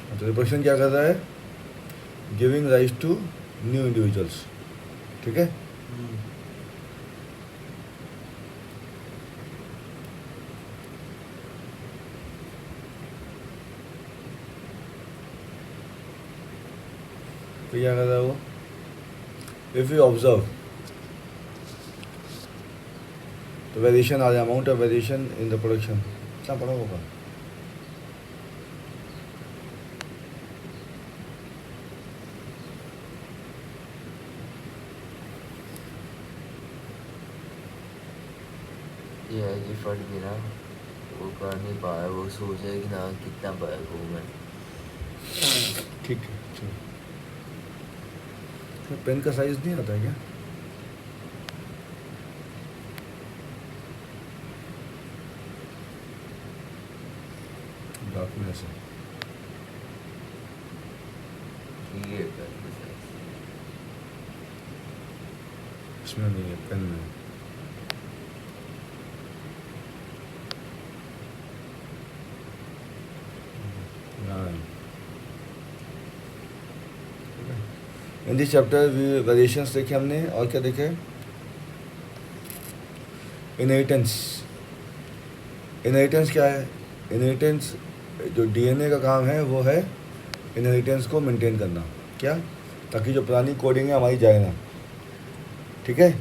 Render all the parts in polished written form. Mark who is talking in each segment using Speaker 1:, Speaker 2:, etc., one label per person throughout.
Speaker 1: तो रिप्रोडक्शन क्या कर रहा है? Giving rise to new individuals. ठीक है। तो क्या कर रहा है वो? इफ यू ऑब्जर्व तो वेरिएशन आ रहा है, amount of variation in the production. क्या पढ़ा होगा?
Speaker 2: ये है कि फट गिरा, वो कर नहीं पाया, वो सोच रहा है कि ना कितना बैग हूँ मैं।
Speaker 1: ठीक है चलो। पेन का साइज नहीं आता है क्या? डार्कनेस है
Speaker 2: ये कर
Speaker 1: इसमें, नहीं है पेन में। इन दिस चैप्टर वेरिएशंस देखे हमने, और क्या देखे? इनहेरिटेंस। इनहेरिटेंस क्या है? इनहेरिटेंस जो डीएनए का काम है वो है इनहेरिटेंस को मेंटेन करना। क्या? ताकि जो पुरानी कोडिंग है हमारी जाए ना। ठीक है।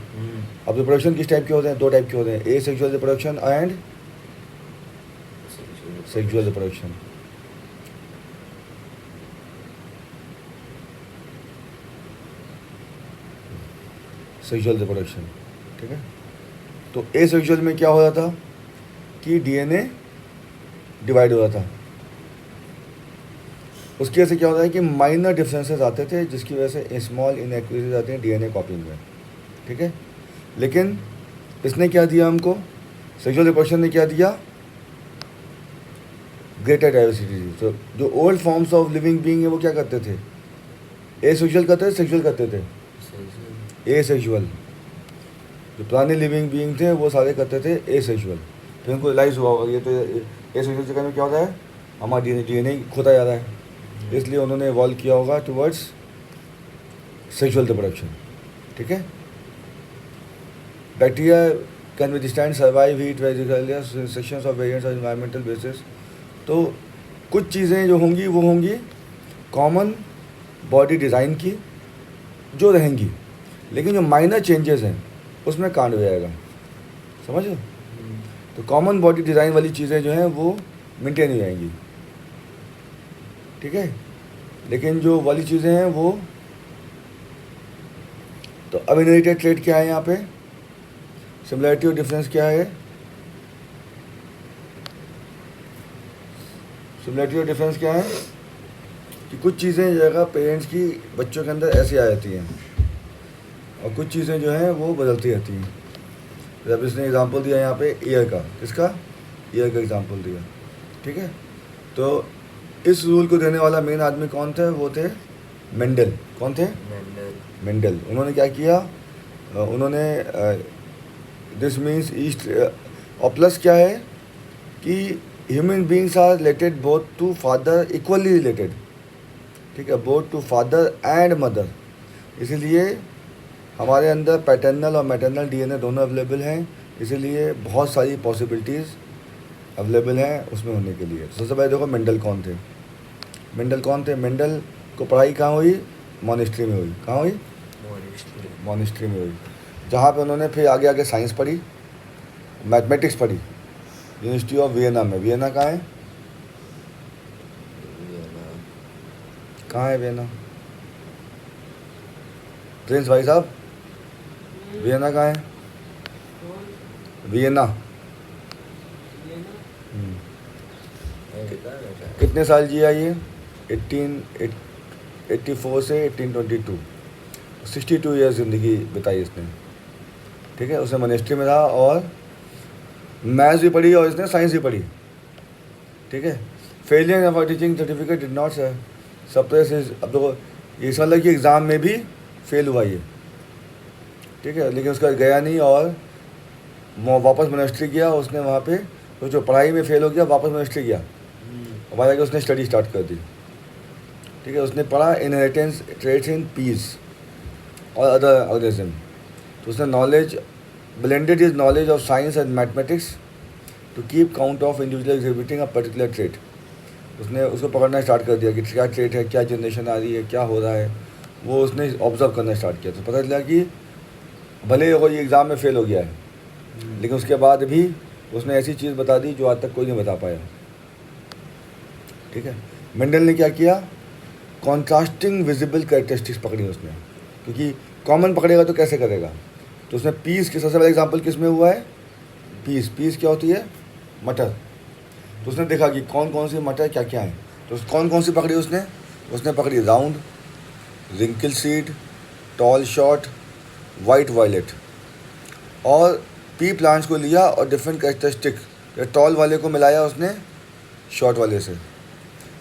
Speaker 1: अब रिप्रोडक्शन किस टाइप के होते हैं? दो टाइप के होते हैं, ए sexual reproduction and sexual reproduction. Sexual reproduction. ठीक है। तो ए सेक्सुअल में क्या हो रहा था कि डीएनए डिवाइड हो रहा था। उसकी वजह से क्या होता है कि माइनर डिफरेंसेस आते थे, जिसकी वजह से स्मॉल इनएक्यूरेसीज आती हैं डीएनए कॉपिंग में। ठीक है। लेकिन इसने क्या दिया हमको? सेक्सुअल रिप्रोडक्शन ने क्या दिया? ग्रेटर डाइवर्सिटी दी। तो जो old forms of living being है वो क्या करते थे? ए सेक्सुअल करते थे, सेक्सुअल करते थे? ए सेक्सुअल। जो पुराने लिविंग बीइंग थे वो सारे करते थे ए सेक्सुअल। फिर उनको रियलाइज़ हुआ होगा ये तो ए सेक्सुअल चक्कर में क्या होता है, हमारा डीएनए खोता जा रहा है, इसलिए उन्होंने इवॉल्व किया होगा टुवर्ड्स सेक्सुअल रिप्रोडक्शन। ठीक है। Bacteria can withstand survive heat sections of variants of environmental basis. तो कुछ चीज़ें जो होंगी वो होंगी कॉमन बॉडी डिज़ाइन की जो रहेंगी, लेकिन जो माइनर चेंजेस हैं उसमें कांड हो जाएगा। समझ लो। तो कॉमन बॉडी डिज़ाइन वाली चीज़ें जो हैं वो मेंटेन हो जाएंगी। ठीक है। लेकिन जो वाली चीज़ें हैं वो, तो अब इनहेरिटेड ट्रेट क्या है यहाँ पे? सिमिलरिटी और डिफरेंस क्या है? सिमिलरिटी और डिफरेंस क्या है कि कुछ चीज़ें जगह पेरेंट्स की बच्चों के अंदर ऐसे आ जाती हैं, और कुछ चीज़ें जो हैं वो बदलती रहती हैं। जब इसने एग्जांपल दिया यहाँ पे ईयर का, किसका? ईयर का एग्जांपल दिया। ठीक है। तो इस रूल को देने वाला मेन आदमी कौन थे? वो थे मेंडल। कौन थे? मेंडल। उन्होंने क्या किया? उन्होंने दिस मीन्स ईस्ट, और प्लस क्या है कि human beings are related both to father, equally related. ठीक है। Both to father and mother. इसीलिए हमारे अंदर पैटर्नल और मैटरनल डीएनए दोनों अवेलेबल हैं, इसीलिए बहुत सारी पॉसिबिलिटीज़ अवेलेबल हैं उसमें होने के लिए। सबसे पहले देखो मेंडल कौन थे? मेंडल कौन थे? मेंडल को पढ़ाई कहाँ हुई? मॉनेस्ट्री में हुई। कहाँ हुई? मॉनेस्ट्री में हुई, जहाँ पे उन्होंने फिर आगे आगे साइंस पढ़ी, मैथमेटिक्स पढ़ी, यूनिवर्सिटी ऑफ वियना में। वियना कहाँ है? कहाँ है वियना? प्रिंस भाई साहब, वियना कहाँ है? वियना। कितने साल जिया ये? 1884 से 1822, 62 ईयर्स ज़िंदगी बिताई इसने। ठीक है। उसने मॉनेस्ट्री में रहा और मैथ्स भी पढ़ी और इसने साइंस भी पढ़ी। ठीक है। Failure of teaching certificate did not सब तरह से, अब देखो ये साल की एग्ज़ाम में भी फेल हुआ ये। ठीक है। लेकिन उसका गया नहीं और वापस मॉनेस्ट्री गया। उसने वहाँ पे तो जो पढ़ाई में फेल हो गया, वापस मॉनेस्ट्री गया और वहाँ जाकर उसने स्टडी स्टार्ट कर दी। ठीक है, उसने पढ़ा इनहेरिटेंस ट्रेट्स इन पीस और अदर ऑर्गेनिज्म। तो उसने knowledge blended is knowledge of science and mathematics to keep count of individual exhibiting a particular trait. उसने उसको पकड़ना स्टार्ट कर दिया कि क्या ट्रेट है, क्या जनरेशन आ रही है, क्या हो रहा है, वो उसने ऑब्जर्व करना स्टार्ट किया। तो पता चला कि भले वो ये एग्ज़ाम में फ़ेल हो गया है, लेकिन उसके बाद भी उसने ऐसी चीज़ बता दी जो आज तक कोई नहीं बता पाया। ठीक है, मेंडल ने क्या किया, कॉन्ट्रास्टिंग विजिबल कैरेक्टरिस्टिक्स पकड़ी उसने, क्योंकि कॉमन पकड़ेगा तो कैसे करेगा। तो उसने पीस के सबसे बड़ा एग्जाम्पल किस में हुआ है, पीस क्या होती है, मटर। तो उसने देखा कि कौन कौन सी मटर क्या क्या है। तो कौन कौन सी पकड़ी उसने पकड़ी round, wrinkle seed, tall short, white violet. और पी प्लांट्स को लिया और डिफरेंट कैरेक्टरिस्टिक, टॉल वाले को मिलाया उसने शॉर्ट वाले से,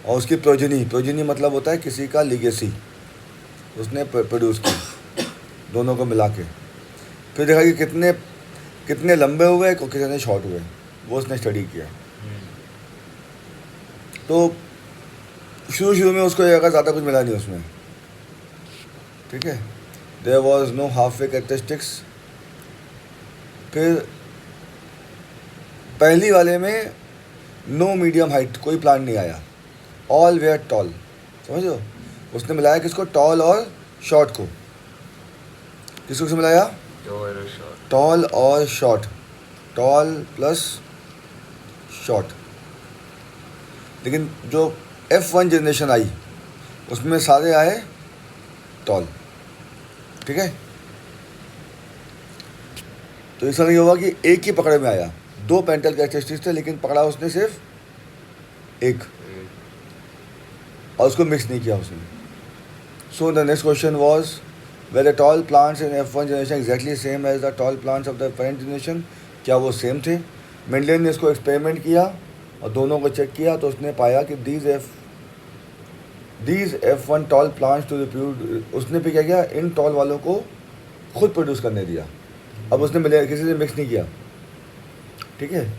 Speaker 1: और उसकी प्रोजेनी मतलब होता है किसी का लिगेसी, उसने प्रोड्यूस की दोनों को मिला के। फिर देखा कि कितने लंबे हुए और कितने शॉर्ट हुए, वो उसने स्टडी किया। तो शुरू में उसको ये ज़्यादा कुछ मिला नहीं उसमें। ठीक है, there was no half way characteristics. फिर पहली वाले में नो मीडियम हाइट, कोई प्लांट नहीं आया, ऑल वेयर टॉल। समझो, उसने मिलाया किसको, टॉल और शॉर्ट को। किसको मिलाया, टॉल और शॉर्ट, टॉल प्लस शॉर्ट। लेकिन जो F1 जनरेशन आई उसमें सारे आए टॉल। ठीक है, तो ऐसा नहीं होगा कि एक ही पकड़े में आया, दो पेंटल कैरेक्टरिस्टिक्स थे लेकिन पकड़ा उसने सिर्फ एक, और उसको मिक्स नहीं किया उसने। So the next question was were the tall plants in F1 generation exactly same as the tall plants of the parent generation, क्या वो सेम थे। मेंडल ने इसको एक्सपेरिमेंट किया और दोनों को चेक किया, तो उसने पाया कि these F1 tall plants to रिप्यूड, उसने भी क्या किया, इन टॉल वालों को खुद प्रोड्यूस करने दिया। अब उसने मिले किसी से मिक्स नहीं किया। ठीक है,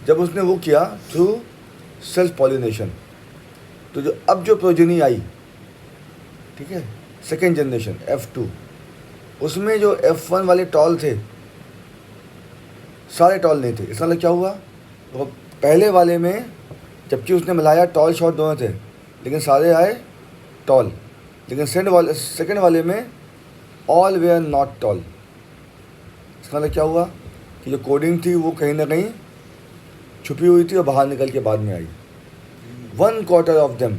Speaker 1: जब उसने वो किया थ्रू सेल्फ पॉलिनेशन, तो जो प्रोजेनी आई, ठीक है, सेकेंड जनरेशन F2, उसमें जो F1 वाले टॉल थे सारे टॉल नहीं थे। इसका मतलब क्या हुआ, तो पहले वाले में जबकि उसने मिलाया टॉल शॉर्ट दोनों थे, लेकिन सारे आए टॉल। लेकिन सेकेंड वाले में ऑल वेयर नॉट टॉल। इसका मतलब क्या हुआ कि जो कोडिंग थी वो कहीं ना कहीं छुपी हुई थी और बाहर निकल के बाद में आई। 1/4 ऑफ देम,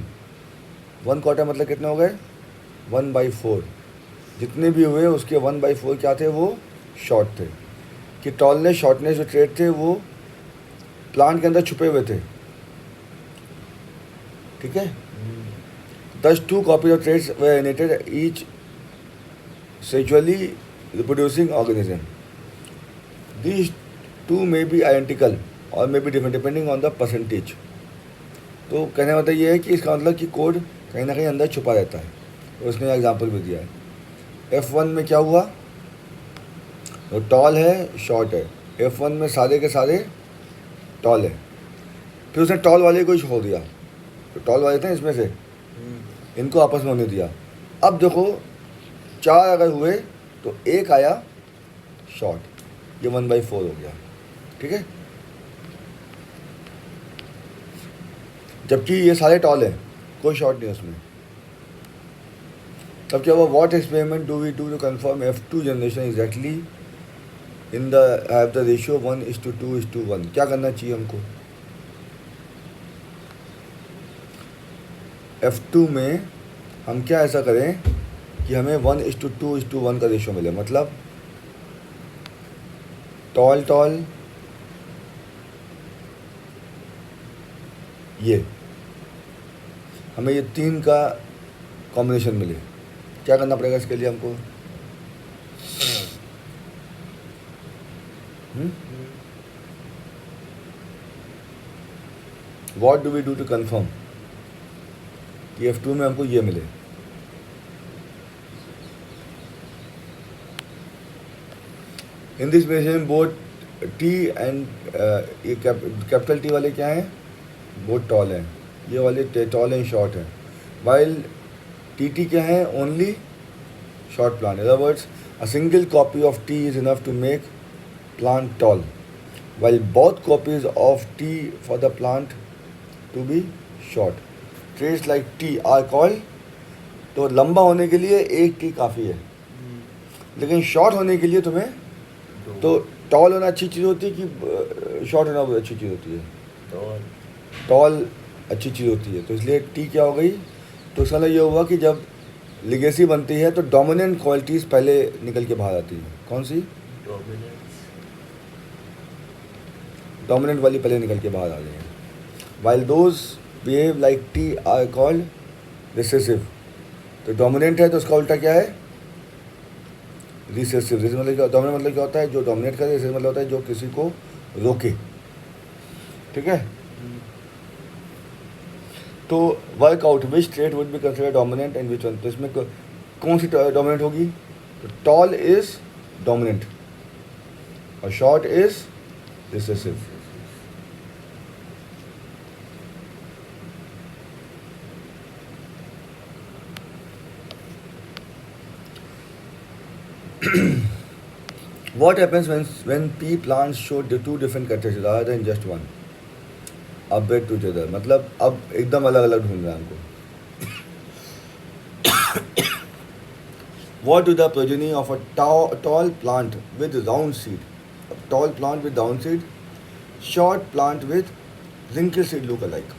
Speaker 1: 1/4 मतलब कितने हो गए, 1/4। जितने भी हुए उसके 1/4 क्या थे, वो शॉर्ट थे, कि टॉलनेस शॉर्टनेस जो ट्रेड थे वो प्लांट के अंदर छुपे हुए थे। ठीक है, thus 2 copies of traits were inherited, each sexually reproducing organism. These two may be identical or may be different depending on the percentage. तो कहने का मतलब ये है कि इसका मतलब कि कोड कहीं ना कहीं अंदर छुपा रहता है। तो उसने एग्जांपल भी दिया है। F1 में क्या हुआ, तो टॉल है शॉर्ट है, F1 में सारे के सारे टॉल है। फिर उसने टॉल वाले को ही छोड़ दिया, तो टॉल वाले थे इसमें से, इनको आपस में होने दिया। अब देखो 4 अगर हुए तो एक आया शॉर्ट, ये 1/4 हो गया। ठीक है, जबकि ये सारे टॉल हैं, कोई शॉर्ट नहीं उसमें। तब क्या हुआ, what experiment do we do to confirm F2 generation exactly in the have the ratio 1:2:1। क्या करना चाहिए हमको, F2 में हम क्या ऐसा करें कि हमें 1:2:1 का रेशियो मिले। मतलब टॉल टॉल, ये हमें ये 3 का कॉम्बिनेशन मिले। क्या करना पड़ेगा इसके लिए हमको, what do we do to confirm कि F2 में हमको ये मिले। In this measurement both T and ये कैपिटल T वाले क्या हैं, बोथ टॉल हैं, ये वाले टॉल एंड शॉर्ट हैं। वाइल TT क्या है? Only short plant. In other words, a single copy of T is enough to make plant tall, while both copies of T for the plant to be short. Traits like T are called. तो लंबा होने के लिए एक T काफ़ी है, लेकिन short होने के लिए तुम्हें तो टॉल होना अच्छी चीज़ होती है कि शॉर्ट होना बहुत अच्छी चीज़ होती है? टॉल अच्छी चीज़ होती है. तो इसलिए T क्या हो गई? तो इसका मतलब ये हुआ कि जब लिगेसी बनती है तो डोमिनेंट क्वालिटीज़ पहले निकल के बाहर आती हैं. कौन सी? डोमिनेंट वाली पहले निकल के बाहर आ रही है. While those behave like T are called recessive. तो डोमिनेंट है तो उसका उल्टा क्या है? रिसेसिव. रिसेसिव मतलब क्या? डोमिनेंट मतलब क्या होता है? जो डोमिनेट करे. रिसेसिव मतलब होता है जो किसी को रोके. ठीक है. तो workout which trait would be consider dominant and which one. तो इसमें कौन सी डोमिनेंट होगी? तो टॉल इज डोमिनेंट और short is recessive. What happens when P plants show the two different characteristics rather than just one? अब बेट to other मतलब अब एकदम अलग अलग ढूंढ रहा है हमको. What do the progeny of a tall plant with round seed, a tall plant with round seed, short plant with wrinkle seed look alike?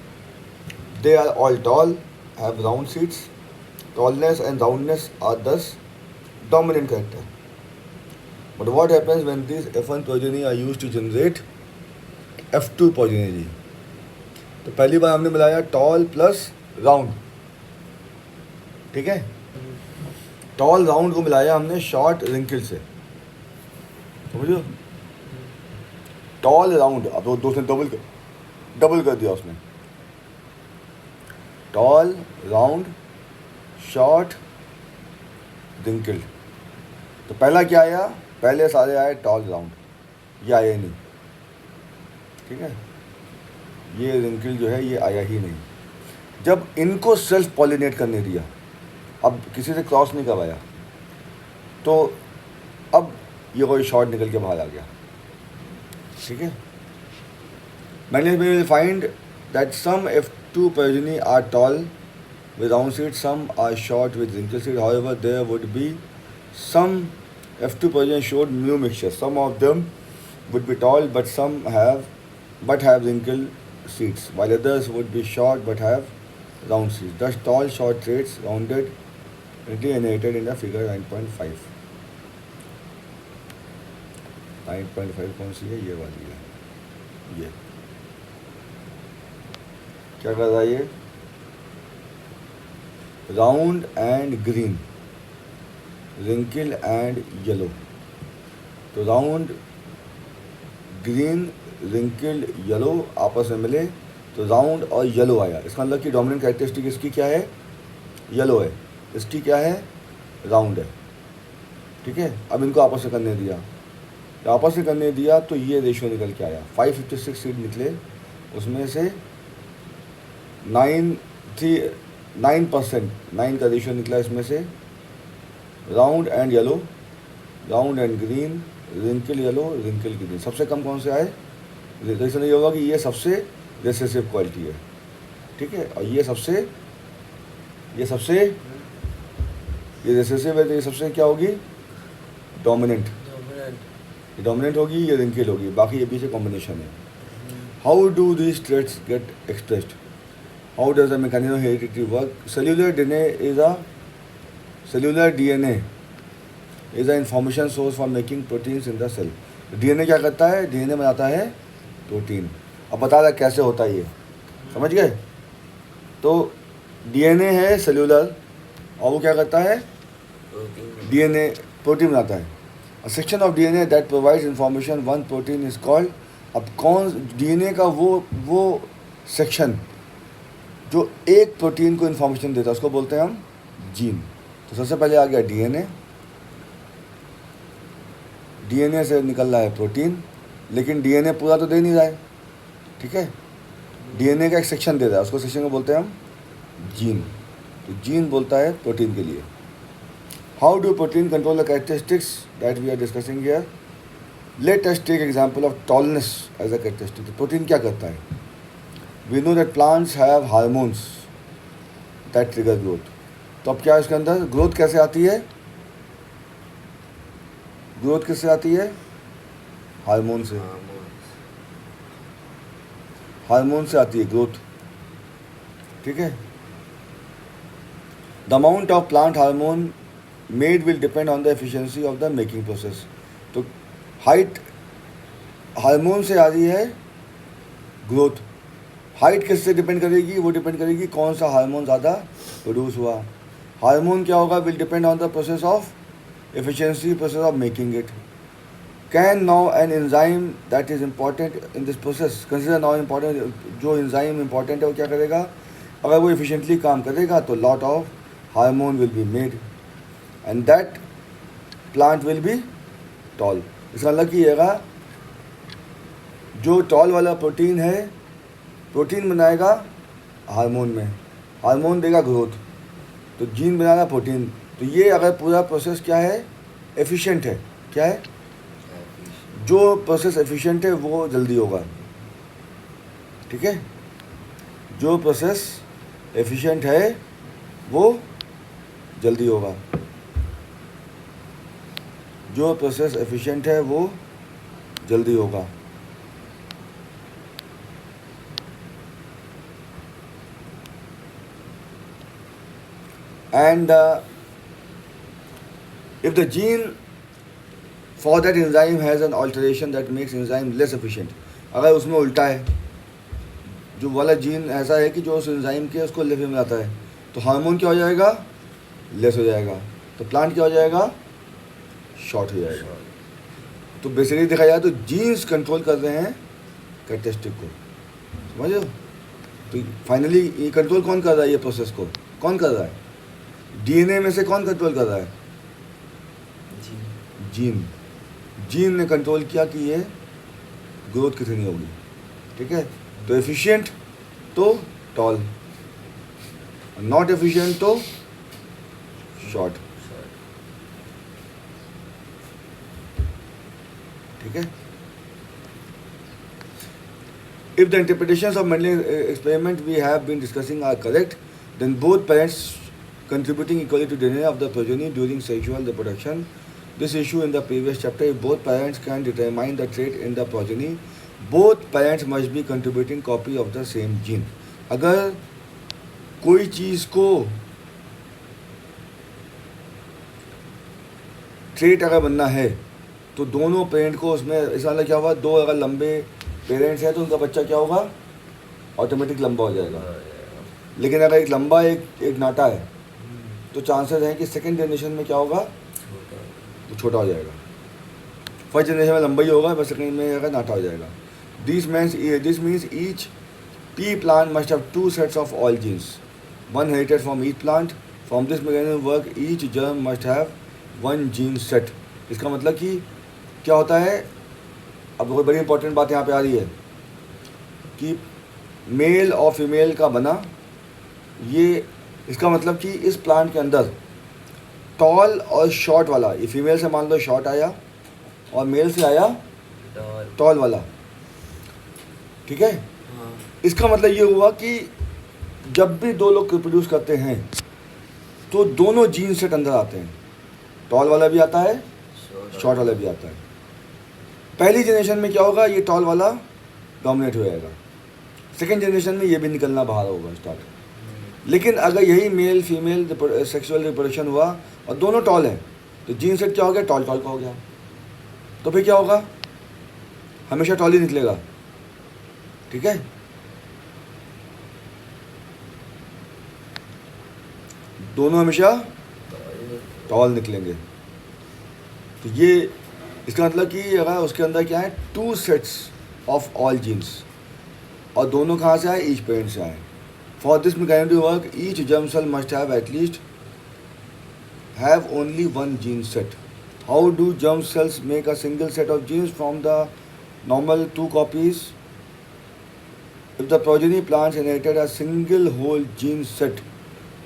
Speaker 1: They are all tall, have round seeds. Tallness and roundness are thus dominant character. But what happens when these F1 progeny are used to generate F2 progeny? तो पहली बार हमने मिलाया toll plus round. ठीक है. Toll round को मिलाया हमने short wrinkle से. समझो. टॉल राउंड अब दो से डबल कर दिया उसने. Tall round short wrinkle. तो पहला क्या आया? पहले सारे आए टॉल राउंड. ये आया ही नहीं. ठीक है. ये रिंकल जो है ये आया ही नहीं. जब इनको सेल्फ पॉलिनेट करने दिया, अब किसी से क्रॉस नहीं करवाया, तो अब ये कोई शॉर्ट निकल के बाहर आ गया. ठीक है. मैंने will find that some F2 progeny are tall with round seed, some are short with wrinkle seed. However, there would be some F2 progeny showed mu mixture. Some of them would be tall but have wrinkle seeds, while others would be short but have round seeds. Thus, tall short traits rounded inherited in the figure 9.5. 9.5 कौन सी है? ये वाली है. ये क्या कर रहा है? ये round and green, wrinkle and yellow. तो राउंड ग्रीन रिंकल येलो आपस में मिले तो राउंड और येलो आया. इसका मतलब कि डोमिनेंट कैरेक्टरिस्टिक इसकी क्या है? येलो है. इसकी क्या है? राउंड है. ठीक है. अब इनको आपस में करने दिया. आपस में करने दिया तो ये रेशियो निकल के आया. 556 सीड निकले, उसमें से 9% 9 का रेशियो निकला. इसमें से round and yellow, round and green, wrinkle yellow, wrinkle green. सबसे कम कौन से आए? रेशियो ये होगा कि ये सबसे रिसेसिव क्वालिटी है. ठीक है. और ये सबसे ये रिसेसिव है तो ये सबसे क्या होगी? डोमिनेंट. डोमिनेंट होगी, ये रिंकल होगी, बाकी ये पीछे कॉम्बिनेशन है. How do this traits get expressed? How does the mechanism of heredity work? Cellular DNA is an information source for making proteins in the cell. DNA क्या करता है? DNA बनाता है प्रोटीन. अब बता रहा कैसे होता है ये. समझ गए? तो DNA है सेल्यूलर और वो क्या करता है? DNA प्रोटीन बनाता है. A section of DNA that provides information one protein is called. अब कौन DNA का वो सेक्शन जो एक प्रोटीन को इन्फॉर्मेशन देता है उसको बोलते हैं हम जीन. तो सबसे पहले आ गया DNA से निकल रहा है प्रोटीन, लेकिन DNA पूरा तो दे नहीं रहा है. ठीक है. DNA का एक सेक्शन दे रहा है, उसको सेक्शन को बोलते हैं हम जीन. तो जीन बोलता है प्रोटीन के लिए. How do protein control the characteristics that we are discussing here. Let us take example of tallness as a characteristic. तो प्रोटीन क्या करता है? We know that plants have hormones that trigger growth. तो अब क्या है इसके अंदर? ग्रोथ कैसे आती है? ग्रोथ किससे आती है? हार्मोन से. हार्मोन से आती है ग्रोथ. ठीक है. The amount of plant hormone made will depend on the efficiency of the making process. तो हाइट हार्मोन से आ रही है ग्रोथ. हाइट किससे डिपेंड करेगी? वो डिपेंड करेगी कौन सा हार्मोन ज़्यादा प्रोड्यूस हुआ. हार्मोन क्या होगा? Will depend on the process of efficiency, process of making it. Can now an enzyme that is important in this process consider now important. जो एंजाइम इम्पॉर्टेंट है वो क्या करेगा? अगर वो एफिशिएंटली काम करेगा तो lot of hormone will be made and that plant will be toll. इसका मतलब कि येगा जो टॉल वाला प्रोटीन है, प्रोटीन बनाएगा हार्मोन में, हार्मोन देगा ग्रोथ, तो जीन बनाएगा प्रोटीन. तो ये अगर पूरा प्रोसेस क्या है? एफिशिएंट है. क्या है? जो प्रोसेस एफिशिएंट है वो जल्दी होगा. ठीक है. जो प्रोसेस एफिशिएंट है वो जल्दी होगा. जो प्रोसेस एफिशिएंट है वो जल्दी होगा. And if the gene for that enzyme has an alteration that makes enzyme less efficient, अगर उसमें उल्टा है, जो वाला जीन ऐसा है कि जो उस एंजाइम के उसको लेवल में आता है, तो हार्मोन क्या हो जाएगा? लेस हो जाएगा. तो प्लांट क्या हो जाएगा? शॉर्ट हो जाएगा. तो बेसिकली देखा जाए तो जीन्स कंट्रोल कर रहे हैं कैरेक्टरिस्टिक को. समझ लो. तो फाइनली ये कंट्रोल कौन कर रहा है? ये प्रोसेस को कौन कर रहा है? डीएनए में से कौन कंट्रोल कर रहा है? जीन. जीन ने कंट्रोल किया कि ये ग्रोथ कितनी होगी. ठीक है. तो एफिशिएंट तो टॉल, नॉट एफिशिएंट तो शॉर्ट. ठीक है. If the interpretations of Mendelian experiment we have been discussing are correct, then both parents contributing equally to DNA of the progeny during sexual reproduction. This issue in the previous chapter. If both parents can determine the trait in the progeny, both parents must be contributing copy of the same gene. अगर कोई चीज़ को trait अगर बनना है तो दोनों parent को उसमें, इस वाला क्या हुआ? दो अगर लंबे पेरेंट्स हैं तो उनका बच्चा क्या होगा? ऑटोमेटिक लंबा हो जाएगा. लेकिन अगर एक लंबा एक नाटा है तो चांसेस हैं कि सेकंड जनरेशन में क्या होगा? तो छोटा हो जाएगा. फर्स्ट जनरेशन में लंबा ही होगा, बस सेकंड में अगर नाटा हो जाएगा. This means each P plant must have 2 sets of all genes, one inherited from each plant. From this mechanism work, each germ must have 1 gene set. इसका मतलब कि क्या होता है? अब कोई बड़ी इंपॉर्टेंट बात यहाँ पे आ रही है कि मेल और फीमेल का बना, ये इसका मतलब कि इस प्लांट के अंदर टॉल और शॉर्ट वाला, ये फीमेल से मान लो शॉर्ट आया और मेल से आया टॉल वाला. ठीक है. इसका मतलब ये हुआ कि जब भी दो लोग रिप्रोड्यूस करते हैं तो दोनों जीन सेट अंदर आते हैं. टॉल वाला भी आता है, शॉर्ट वाला भी आता है. पहली जनरेशन में क्या होगा? ये टॉल वाला डोमिनेट हो जाएगा. सेकेंड जनरेशन में ये भी निकलना बाहर होगा स्टार्ट. लेकिन अगर यही मेल फीमेल सेक्सुअल रिप्रोडक्शन हुआ और दोनों टॉल हैं तो जीन सेट क्या हो गया? टॉल टॉल का हो गया. तो फिर क्या होगा? हमेशा टॉल ही निकलेगा. ठीक है. दोनों हमेशा टॉल निकलेंगे. तो ये इसका मतलब कि अगर उसके अंदर क्या है? 2 sets ऑफ ऑल जीन्स, और दोनों कहाँ से आए? ईच पेरेंट से आए. For this mechanism to work, each germ cell must have at least have only 1 gene set. How do germ cells make a single set of genes from the normal 2 copies? If the progeny plants inherited a single whole gene set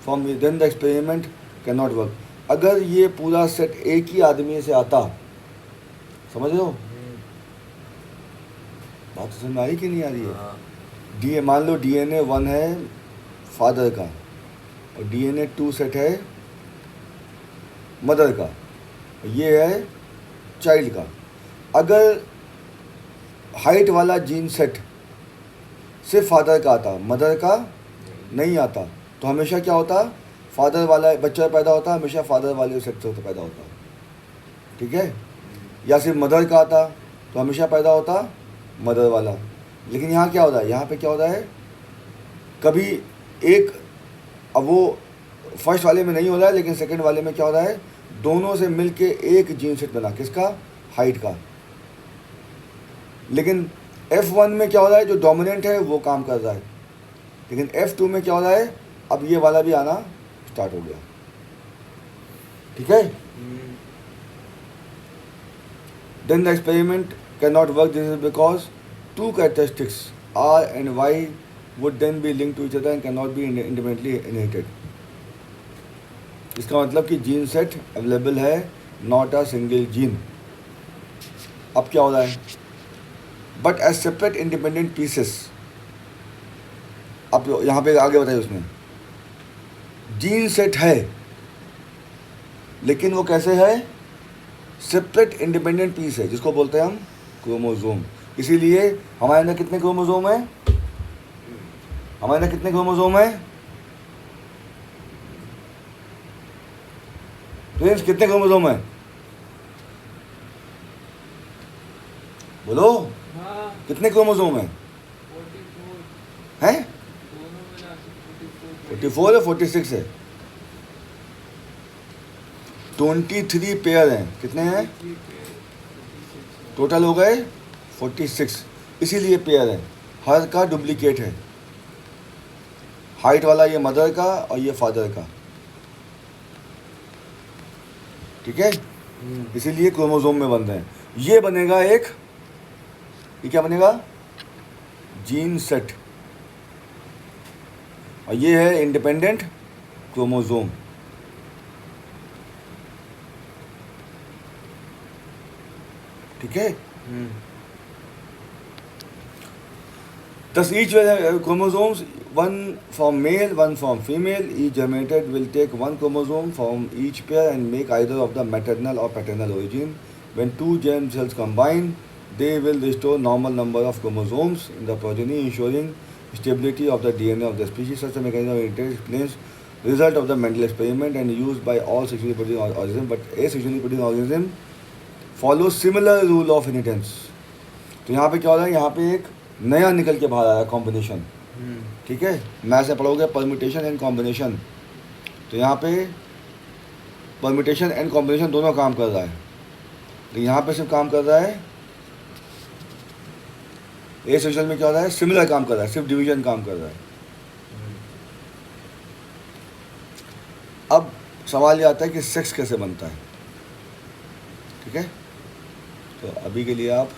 Speaker 1: from then the experiment can not work. अगर ये पूरा set एक ही आदमी से आता, समझ रहे हो बात तो समझ में आ रही कि नहीं आ रही है? डी मान लो DNA 1 है फादर का और DNA 2 सेट है मदर का, ये है चाइल्ड का। अगर हाइट वाला जीन सेट सिर्फ फादर का आता, मदर का नहीं आता, तो हमेशा क्या होता, फादर वाला बच्चा पैदा होता, हमेशा फादर वाले सेट से पैदा होता, ठीक है। या सिर्फ मदर का आता तो हमेशा पैदा होता मदर वाला। लेकिन यहाँ क्या होता है, यहाँ पे क्या होता है, कभी एक, अब वो फर्स्ट वाले में नहीं हो रहा है लेकिन सेकंड वाले में क्या हो रहा है, दोनों से मिलके एक जीन सेट बना, किसका, हाइट का। लेकिन F1 में क्या हो रहा है, जो डोमिनेंट है वो काम कर रहा है, लेकिन F2 में क्या हो रहा है, अब ये वाला भी आना स्टार्ट हो गया, ठीक है। Then the experiment cannot work. This is because two characteristics R and Y would then be linked to each other and cannot be independently inherited. इसका मतलब कि जीन सेट अवेलेबल है, नॉट अ सिंगल जीन। अब क्या हो रहा है, but as separate independent pieces. अब यहाँ पे आगे बताइए, उसमें जीन सेट है लेकिन वो कैसे है, सेपरेट इंडिपेंडेंट पीस है, जिसको बोलते हैं हम क्रोमोसोम। इसीलिए हमारे अंदर कितने क्रोमोसोम है, हमारे अंदर कितने क्रोमोसोम है फ्रेंड्स, कितने क्रोमोसोम है, बोलो कितने क्रोमोसोम है, हैं 44 है, 46 है, 23 पेयर हैं, कितने हैं टोटल हो गए 46। इसीलिए पेयर है, हर का डुप्लीकेट है, हाइट वाला ये मदर का और ये फादर का, ठीक है। इसीलिए क्रोमोसोम में बनते हैं। ये बनेगा एक, ये क्या बनेगा, जीन सेट, और ये है इंडिपेंडेंट क्रोमोसोम, ठीक है। Thus each chromosomes, one from male, one from female, each germinated will take one chromosome from each pair and make either of the maternal or paternal origin. When two germ cells combine, they will restore normal number of chromosomes in the progeny, ensuring stability of the DNA of the species. Such a mechanism of inheritance explains the result of the Mendel experiment and used by all sexually producing organisms, but a sexually producing organism follows similar rule of inheritance. तो यहाँ पे क्या हो रहा है, यहाँ पे एक नया निकल के बाहर आया कॉम्बिनेशन, ठीक है। मैथ्स में पढ़ोगे परम्यूटेशन एंड कॉम्बिनेशन, तो यहाँ पे परम्यूटेशन एंड कॉम्बिनेशन दोनों काम कर रहा है, लेकिन यहाँ पे सिर्फ काम कर रहा है, ए सेक्शन में क्या हो रहा है, सिमिलर काम कर रहा है, सिर्फ डिवीजन काम कर रहा है। अब सवाल ये आता है कि सेक्स कैसे बनता है, ठीक है। तो अभी के लिए आप